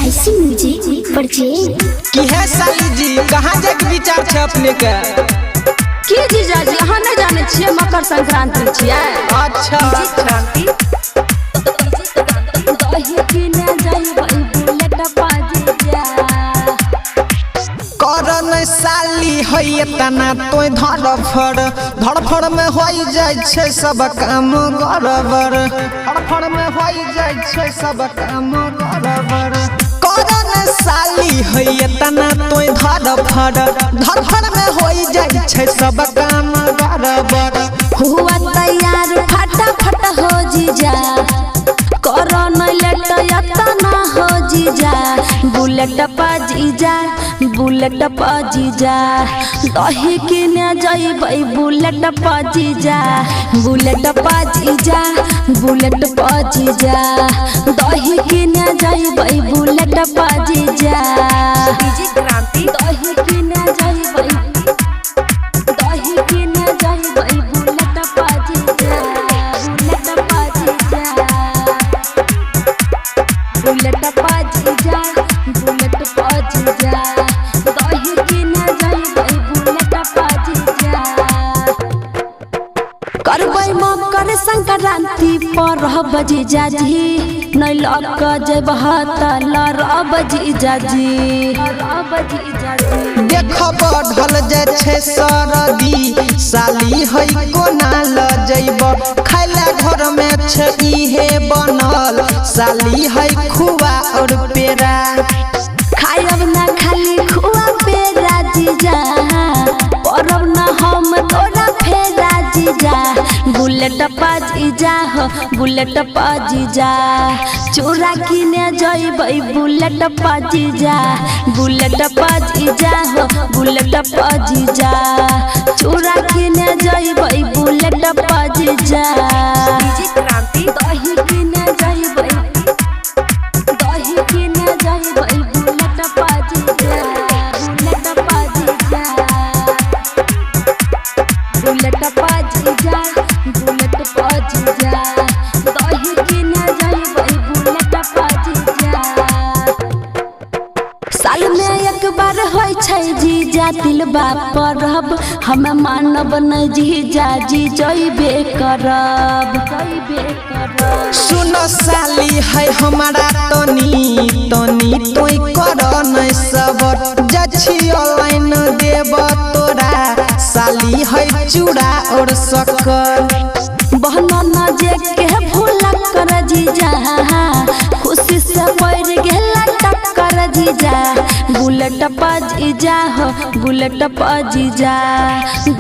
LIC music purchase की है साली जी कहाँ जाके विचार छे अपने के की जीजा जी अहाँ नहीं जाने छिए मकर संक्रांति छिए। अच्छा संक्रांति दही किने जाई बुलेट पाजी जा करन साली है तना तो धड़फड़ में होई जाय छे सब काम गड़बड़ धड़फड़ में होई जाय छे सब काम गड़बड़ करन साली है तना तो धड़फड़ में होई जाय छे सब काम गड़बड़ हुआ तैयार फटाफट हो जीजा करन लेट यतना हो जीजा बुलेट पाजीजा दही किने जाइबै बुलेट पाजीजा दही किने जाइबै बुलेट पाजीजा क्रांति दही किने जाइबै बुलेट पाजीजा बुलेट पाजीजा दही किने जाइबै बुलेट पाजीजा करबै मकर संक्रांति पर जीजा जी नहीं लक जेबह त लड़ब जीजा जी देख बढ़ल जे छे सरदी साली है कोना ल जइब खाइला घर में छे इहे बनल साली है खुआ और पेड़ा खायब ना खाली खुआ पेड़ा जीजा परब ना हम तोरा फेरा जीजा बुलेट पाजीजा चूड़ा किने जइबै बुलेट पाजीजा चूड़ा किने जइबै बुलेट पाजीजा क्रांति दही किने जइबै बुलेट पाजीजा दही किने जइबै बुलेट पाजीजा साल में एक बार होय छै जीजा तिलबा परब हम मानब न जीजा जी जइबे करब सुन साली है हमारा तनी तोय कर नहीं सबर जछि ऑनलाइन देब तोरा साली है चूड़ा और शक्कर बहना जे के भूला कर जीजा खुशी से पड़ गेला टक्कर जीजा बुलेट पाजीजा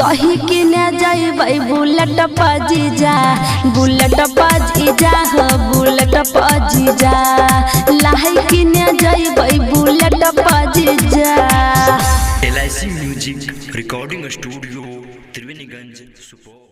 दही किने जाइबै बुलेट पाजीजा लाही किने जाइबै बुलेट पाजीजा LIC music recording studio Triveniganj Supaul.